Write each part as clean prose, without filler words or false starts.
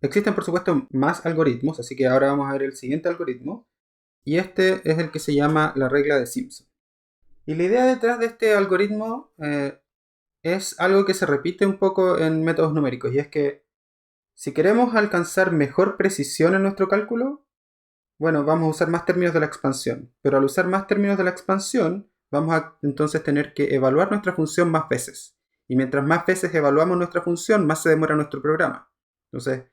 Existen por supuesto más algoritmos, así que ahora vamos a ver el siguiente algoritmo. Y este es el que se llama la regla de Simpson. Y la idea detrás de este algoritmo es algo que se repite un poco en métodos numéricos. Y es que si queremos alcanzar mejor precisión en nuestro cálculo, bueno, vamos a usar más términos de la expansión. Pero al usar más términos de la expansión, vamos a entonces tener que evaluar nuestra función más veces. Y mientras más veces evaluamos nuestra función, más se demora nuestro programa. Entonces,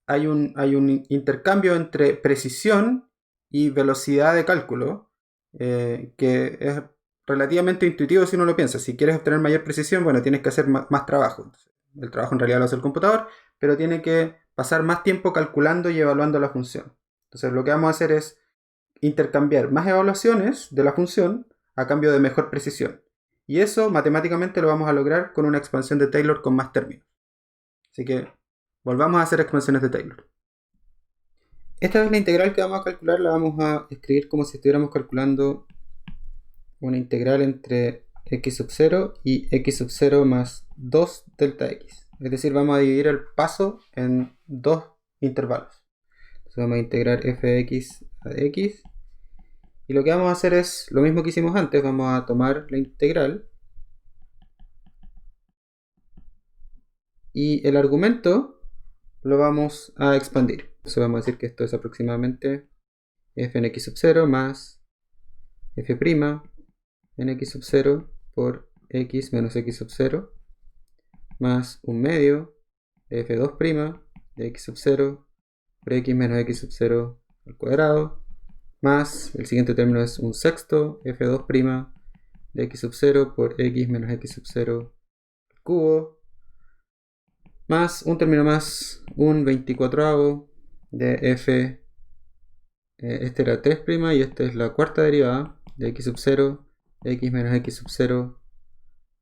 hay un intercambio entre precisión y velocidad de cálculo que es relativamente intuitivo si uno lo piensa. Si quieres obtener mayor precisión, bueno, tienes que hacer más trabajo. Entonces, el trabajo en realidad lo hace el computador, pero tiene que pasar más tiempo calculando y evaluando la función. Entonces, lo que vamos a hacer es intercambiar más evaluaciones de la función a cambio de mejor precisión. Y eso matemáticamente lo vamos a lograr con una expansión de Taylor con más términos. Así que volvamos a hacer expansiones de Taylor. Esta vez la integral que vamos a calcular la vamos a escribir como si estuviéramos calculando una integral entre x sub 0 y x sub 0 más 2 delta x. Es decir, vamos a dividir el paso en dos intervalos. Entonces vamos a integrar f de x a de x. Y lo que vamos a hacer es lo mismo que hicimos antes. Vamos a tomar la integral. Y el argumento lo vamos a expandir. Entonces vamos a decir que esto es aproximadamente f en x sub 0 más f' en x sub 0 por x menos x sub 0 más un medio de f2' de x sub 0 por x menos x sub 0 al cuadrado más el siguiente término es un sexto f2' de x sub 0 por x menos x sub 0 al cubo más un término más, un 24avo de f, este era 3' y esta es la cuarta derivada de x sub 0, x menos x sub 0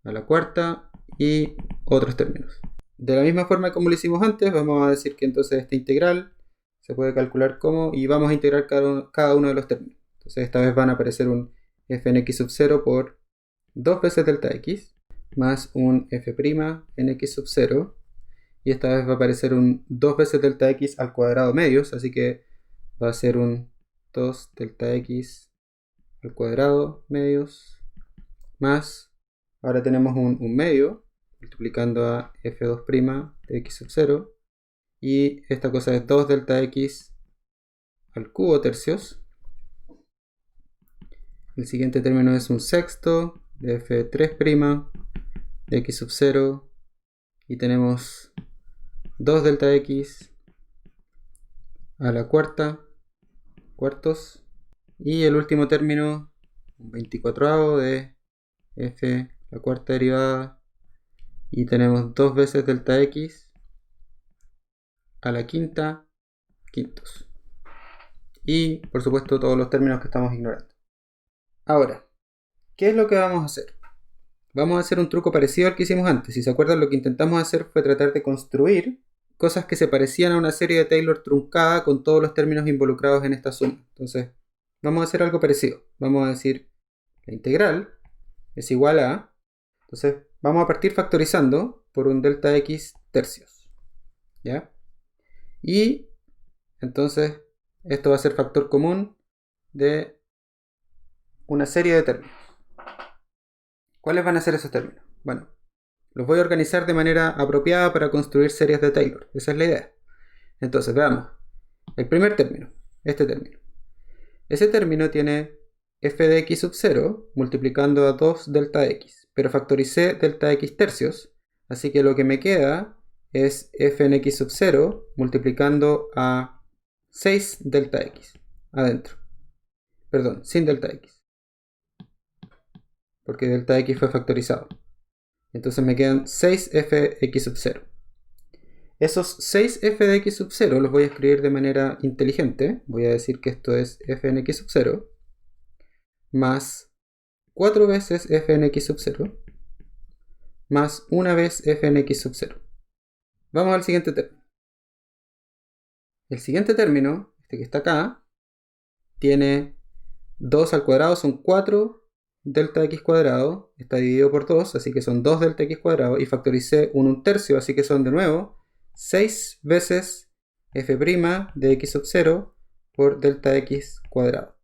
a la cuarta y otros términos. De la misma forma como lo hicimos antes, vamos a decir que entonces esta integral se puede calcular como, y vamos a integrar cada uno de los términos. Entonces esta vez van a aparecer un f en x sub 0 por 2 veces delta x más un f' en x sub 0. Y esta vez va a aparecer un 2 veces delta x al cuadrado medios, así que va a ser un 2 delta x al cuadrado medios más, ahora tenemos un medio multiplicando a f2' de x sub 0 y esta cosa es 2 delta x al cubo tercios. El siguiente término es un sexto de f3' de x sub 0 y tenemos 2 delta x a la cuarta, cuartos, y el último término, un 24avo de f, la cuarta derivada, y tenemos 2 veces delta x a la quinta, quintos. Y, por supuesto, todos los términos que estamos ignorando. Ahora, ¿qué es lo que vamos a hacer? Vamos a hacer un truco parecido al que hicimos antes. Si se acuerdan, lo que intentamos hacer fue tratar de construir cosas que se parecían a una serie de Taylor truncada con todos los términos involucrados en esta suma. Entonces, vamos a hacer algo parecido. Vamos a decir la integral es igual a... Entonces, vamos a partir factorizando por un delta x tercios. ¿Ya? Y entonces, esto va a ser factor común de una serie de términos. ¿Cuáles van a ser esos términos? Bueno, los voy a organizar de manera apropiada para construir series de Taylor. Esa es la idea. Entonces, veamos. El primer término, este término. Ese término tiene f de x sub 0 multiplicando a 2 delta x. Pero factoricé delta x tercios. Así que lo que me queda es f en x sub 0 multiplicando a 6 delta x adentro. Perdón, sin delta x. Porque delta x fue factorizado. Entonces me quedan 6f(x sub 0). Esos 6f de x sub 0 los voy a escribir de manera inteligente. Voy a decir que esto es f en x sub 0 más 4 veces f en x sub 0 más una vez f en x sub 0. Vamos al siguiente término. El siguiente término, este que está acá, tiene 2 al cuadrado, son 4 delta x cuadrado, está dividido por 2, así que son 2 delta x cuadrado, y factoricé un tercio, así que son de nuevo 6 veces f' de x sub 0 por delta x cuadrado.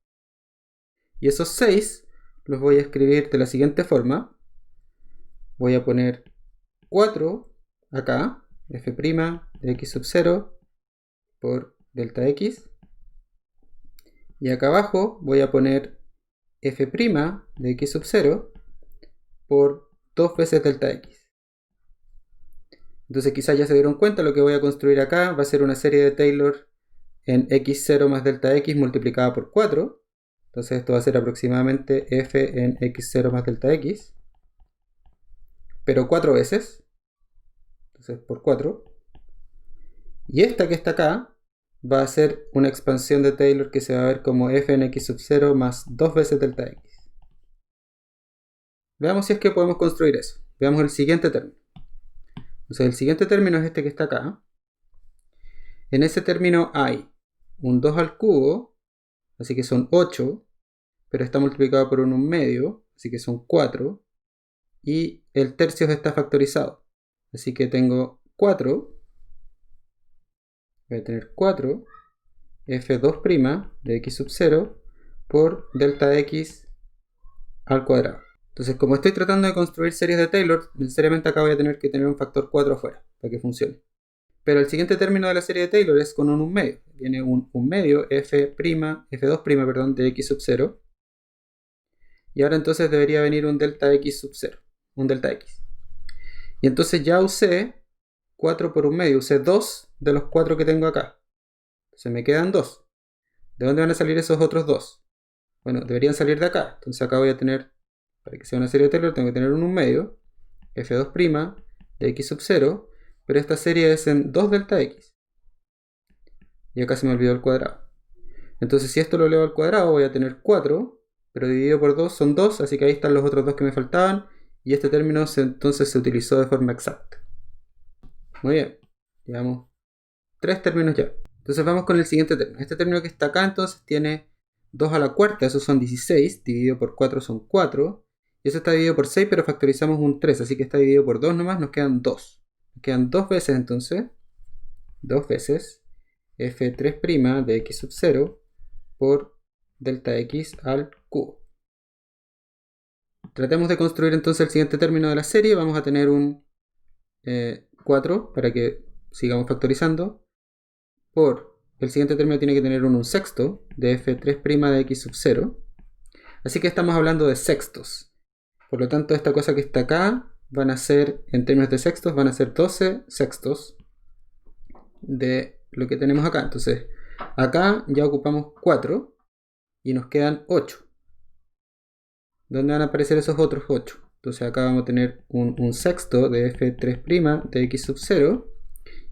Y esos 6 los voy a escribir de la siguiente forma. Voy a poner 4 acá, f' de x sub 0 por delta x. Y acá abajo voy a poner f' de x sub 0 por 2 veces delta x. Entonces quizás ya se dieron cuenta, lo que voy a construir acá va a ser una serie de Taylor en x0 más delta x multiplicada por 4. Entonces esto va a ser aproximadamente f en x0 más delta x, pero 4 veces. Entonces por 4. Y esta que está acá va a ser una expansión de Taylor que se va a ver como f en x sub 0 más 2 veces delta x. Veamos si es que podemos construir eso. Veamos el siguiente término. Entonces el siguiente término es este que está acá. En ese término hay un 2 al cubo, así que son 8, pero está multiplicado por un medio, así que son 4, y el tercio está factorizado, así que tengo 4, voy a tener 4, f2' de x sub 0 por delta x al cuadrado. Entonces, como estoy tratando de construir series de Taylor, necesariamente acá voy a tener que tener un factor 4 afuera para que funcione. Pero el siguiente término de la serie de Taylor es con un medio. Viene un medio f2' de x sub 0. Y ahora entonces debería venir un delta x sub 0. Un delta x. Y entonces ya usé 4 por un medio. Usé 2 de los 4 que tengo acá. Entonces me quedan 2. ¿De dónde van a salir esos otros 2? Bueno, deberían salir de acá. Entonces acá voy a tener, para que sea una serie de Taylor, tengo que tener un medio f2' de x sub 0. Pero esta serie es en 2 delta x. Y acá se me olvidó el cuadrado. Entonces si esto lo elevo al cuadrado voy a tener 4, pero dividido por 2 son 2, así que ahí están los otros 2 que me faltaban. Y este término entonces se utilizó de forma exacta. Muy bien, llevamos 3 términos ya. Entonces vamos con el siguiente término. Este término que está acá entonces tiene 2 a la cuarta, eso son 16, dividido por 4 son 4. Y eso está dividido por 6, pero factorizamos un 3, así que está dividido por 2 nomás, nos quedan 2. Nos quedan 2 veces entonces, 2 veces f3' de x sub 0 por delta x al cubo. Tratemos de construir entonces el siguiente término de la serie. Vamos a tener un 4 para que sigamos factorizando. Por el siguiente término tiene que tener un sexto de f3' de x sub 0. Así que estamos hablando de sextos. Por lo tanto, esta cosa que está acá van a ser, en términos de sextos, van a ser 12 sextos de lo que tenemos acá. Entonces, acá ya ocupamos 4 y nos quedan 8. ¿Dónde van a aparecer esos otros 8? Entonces acá vamos a tener un sexto de f3' de x sub 0.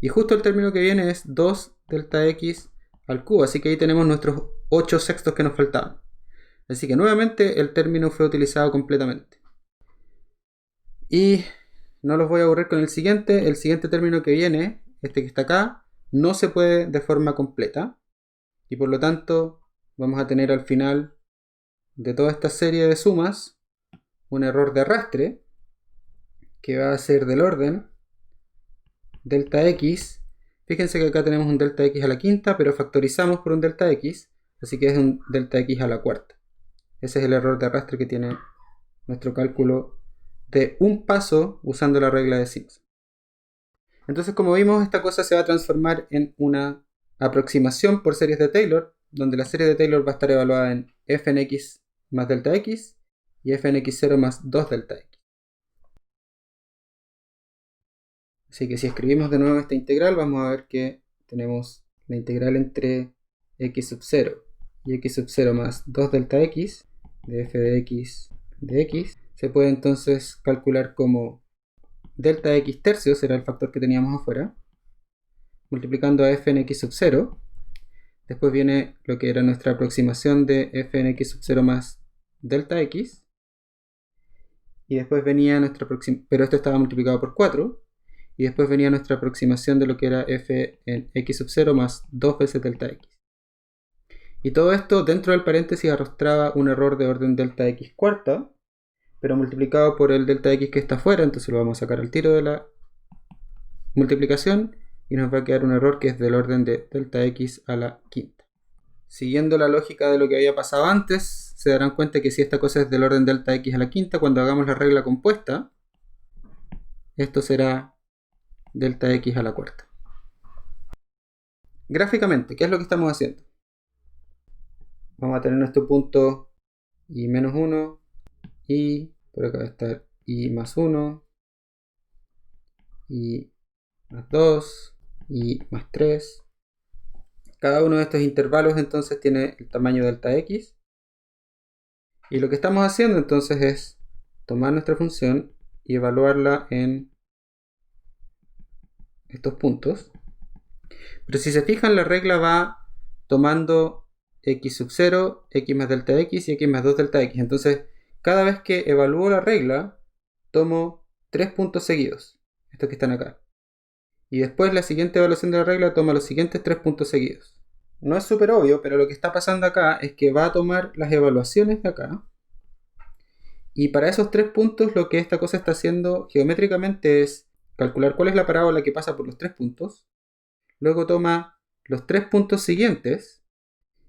Y justo el término que viene es 2 delta x al cubo. Así que ahí tenemos nuestros 8 sextos que nos faltaban. Así que nuevamente el término fue utilizado completamente. Y no los voy a aburrir con el siguiente. El siguiente término que viene, este que está acá, no se puede de forma completa. Y por lo tanto vamos a tener al final de toda esta serie de sumas un error de arrastre que va a ser del orden delta x. Fíjense que acá tenemos un delta x a la quinta, pero factorizamos por un delta x, así que es un delta x a la cuarta. Ese es el error de arrastre que tiene nuestro cálculo de un paso usando la regla de Simpson. Entonces, como vimos, esta cosa se va a transformar en una aproximación por series de Taylor, donde la serie de Taylor va a estar evaluada en f en x más delta x y f en x0 más 2 delta x. Así que si escribimos de nuevo esta integral, vamos a ver que tenemos la integral entre x sub 0 y x sub 0 más 2 delta x de f de x de x. Se puede entonces calcular como delta x tercios, era el factor que teníamos afuera, multiplicando a f en x sub 0. Después viene lo que era nuestra aproximación de f en x sub 0 más delta x. Y después venía nuestra aproximación, pero esto estaba multiplicado por 4. Y después venía nuestra aproximación de lo que era f en x sub 0 más 2 veces delta x. Y todo esto dentro del paréntesis arrastraba un error de orden delta x cuarta, pero multiplicado por el delta x que está afuera, entonces lo vamos a sacar al tiro de la multiplicación y nos va a quedar un error que es del orden de delta x a la quinta. Siguiendo la lógica de lo que había pasado antes, se darán cuenta que si esta cosa es del orden delta x a la quinta, cuando hagamos la regla compuesta, esto será delta x a la cuarta. Gráficamente, ¿qué es lo que estamos haciendo? Vamos a tener nuestro punto y menos 1, y por acá va a estar y más 1, y más 2, y más 3. Cada uno de estos intervalos entonces tiene el tamaño delta x. Y lo que estamos haciendo entonces es tomar nuestra función y evaluarla en estos puntos. Pero si se fijan, la regla va tomando x sub 0, x más delta x y x más 2 delta x. Entonces, cada vez que evalúo la regla, tomo 3 puntos seguidos, estos que están acá. Y después la siguiente evaluación de la regla toma los siguientes 3 puntos seguidos. No es súper obvio, pero lo que está pasando acá es que va a tomar las evaluaciones de acá. Y para esos 3 puntos lo que esta cosa está haciendo geométricamente es calcular cuál es la parábola que pasa por los 3 puntos. Luego toma los 3 puntos siguientes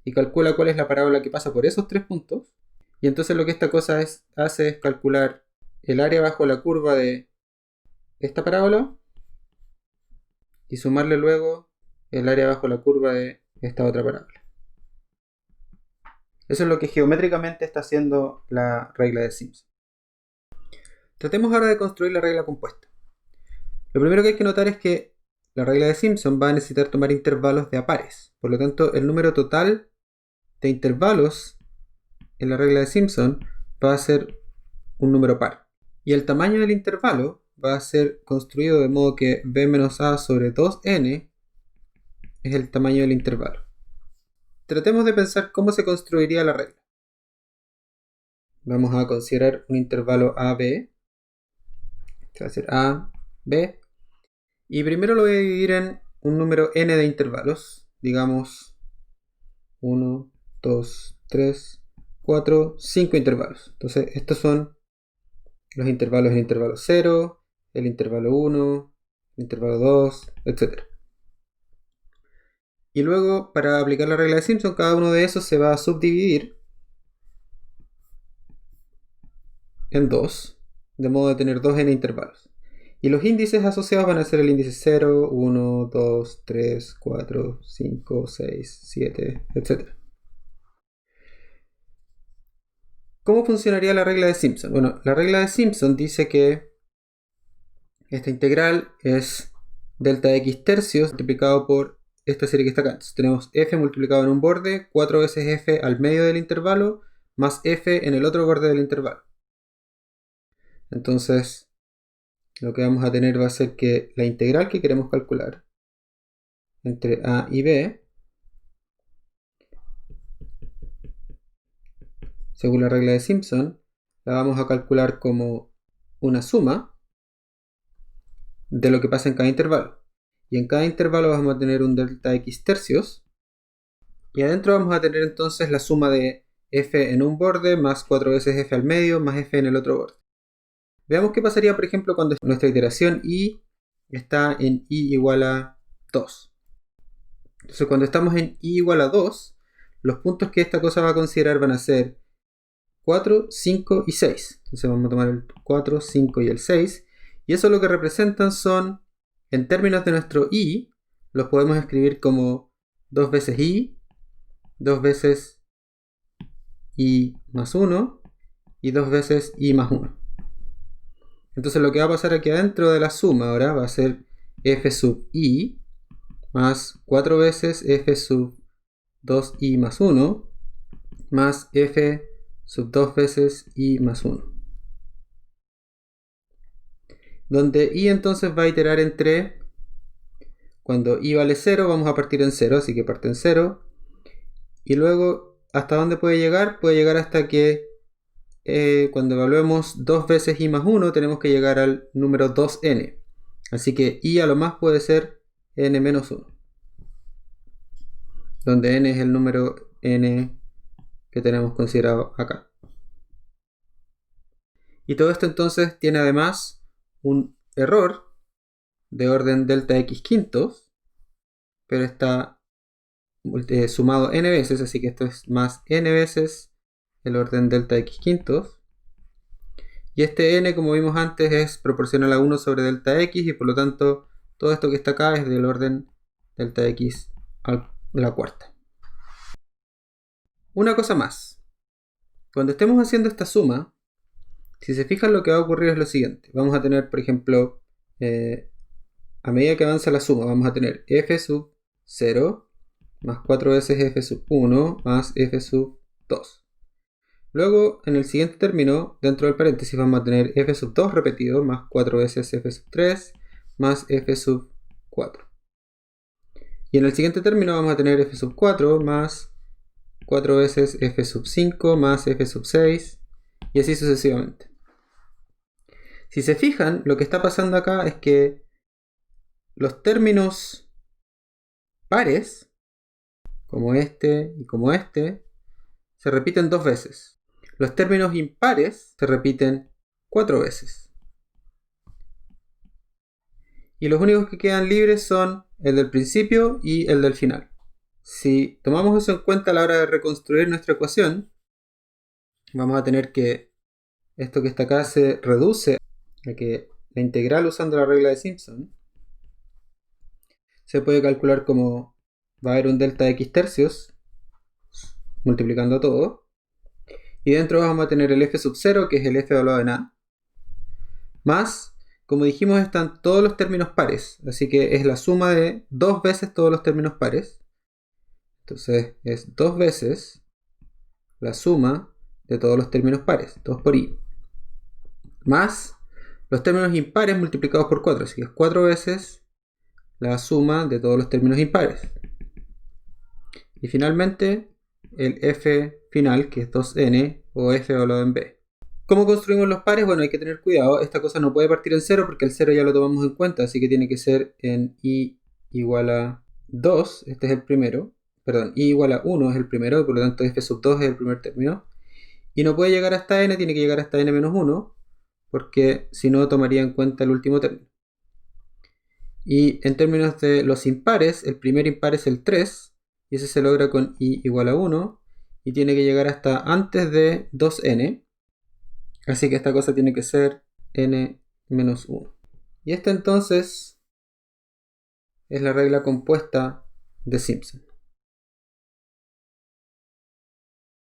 y calcula cuál es la parábola que pasa por esos 3 puntos. Y entonces lo que esta cosa hace es calcular el área bajo la curva de esta parábola y sumarle luego el área bajo la curva de esta otra parábola. Eso es lo que geométricamente está haciendo la regla de Simpson. Tratemos ahora de construir la regla compuesta. Lo primero que hay que notar es que la regla de Simpson va a necesitar tomar intervalos de a pares. Por lo tanto, el número total de intervalos en la regla de Simpson va a ser un número par. Y el tamaño del intervalo va a ser construido de modo que b menos a sobre 2n es el tamaño del intervalo. Tratemos de pensar cómo se construiría la regla. Vamos a considerar un intervalo AB. Este va a ser A, B. Y primero lo voy a dividir en un número n de intervalos. Digamos 1, 2, 3, 4, 5 intervalos. Entonces estos son los intervalos: el intervalo 0, el intervalo 1, el intervalo 2, etc. Y luego, para aplicar la regla de Simpson, cada uno de esos se va a subdividir en 2, de modo de tener 2n intervalos. Y los índices asociados van a ser el índice 0, 1, 2, 3, 4, 5, 6, 7, etc. ¿Cómo funcionaría la regla de Simpson? Bueno, la regla de Simpson dice que esta integral es delta x tercios multiplicado por esta serie que está acá. Entonces tenemos f multiplicado en un borde, 4 veces f al medio del intervalo, más f en el otro borde del intervalo. Entonces, lo que vamos a tener va a ser que la integral que queremos calcular entre a y b, según la regla de Simpson, la vamos a calcular como una suma de lo que pasa en cada intervalo. Y en cada intervalo vamos a tener un delta x tercios. Y adentro vamos a tener entonces la suma de f en un borde más 4 veces f al medio más f en el otro borde. Veamos qué pasaría, por ejemplo, cuando nuestra iteración y está en i igual a 2. Entonces, cuando estamos en i igual a 2, los puntos que esta cosa va a considerar van a ser 4, 5 y 6. Entonces vamos a tomar el 4, 5 y el 6. Y eso lo que representan son, en términos de nuestro i, los podemos escribir como 2 veces i, 2 veces i más 1 y 2 veces i más 1. Entonces lo que va a pasar aquí adentro de la suma ahora va a ser f sub i más 4 veces f sub 2i más 1 más f sub 2 veces i más 1. Donde i entonces va a iterar entre, cuando i vale 0 vamos a partir en 0, así que parte en 0. Y luego, ¿hasta dónde puede llegar? Puede llegar hasta que cuando evaluemos 2 veces i más 1 tenemos que llegar al número 2n. Así que i a lo más puede ser n menos 1. Donde n es el número n que tenemos considerado acá. Y todo esto entonces tiene además un error de orden delta x quintos, pero está sumado n veces, así que esto es más n veces el orden delta x quintos. Y este n, como vimos antes, es proporcional a 1 sobre delta x, y por lo tanto todo esto que está acá es del orden delta x a la cuarta. Una cosa más. Cuando estemos haciendo esta suma, si se fijan, lo que va a ocurrir es lo siguiente. Vamos a tener, por ejemplo, a medida que avanza la suma, vamos a tener f sub 0 más 4 veces f sub 1 más f sub 2. Luego, en el siguiente término, dentro del paréntesis, vamos a tener f sub 2 repetido más 4 veces f sub 3 más f sub 4. Y en el siguiente término vamos a tener f sub 4 más 4 veces f sub 5 más f sub 6 y así sucesivamente. Si se fijan, lo que está pasando acá es que los términos pares, como este y como este, se repiten 2 veces. Los términos impares se repiten 4 veces. Y los únicos que quedan libres son el del principio y el del final. Si tomamos eso en cuenta a la hora de reconstruir nuestra ecuación, vamos a tener que esto que está acá se reduce a que la integral, usando la regla de Simpson, se puede calcular como va a haber un delta x tercios multiplicando todo, y dentro vamos a tener el f sub 0, que es el f evaluado en a, más, como dijimos, están todos los términos pares, así que es la suma de 2 veces todos los términos pares. Entonces es 2 veces la suma de todos los términos pares, 2 por i, más los términos impares multiplicados por 4, así que es 4 veces la suma de todos los términos impares. Y finalmente el f final, que es 2n, o f evaluado en b. ¿Cómo construimos los pares? Bueno, hay que tener cuidado. Esta cosa no puede partir en 0 porque el 0 ya lo tomamos en cuenta, así que tiene que ser en i igual a 2, este es el primero. Perdón, i igual a 1 es el primero, y por lo tanto f sub 2 es el primer término. Y no puede llegar hasta n, tiene que llegar hasta n menos 1, porque si no tomaría en cuenta el último término. Y en términos de los impares, el primer impar es el 3, y ese se logra con i igual a 1, y tiene que llegar hasta antes de 2n. Así que esta cosa tiene que ser n menos 1. Y esta entonces es la regla compuesta de Simpson.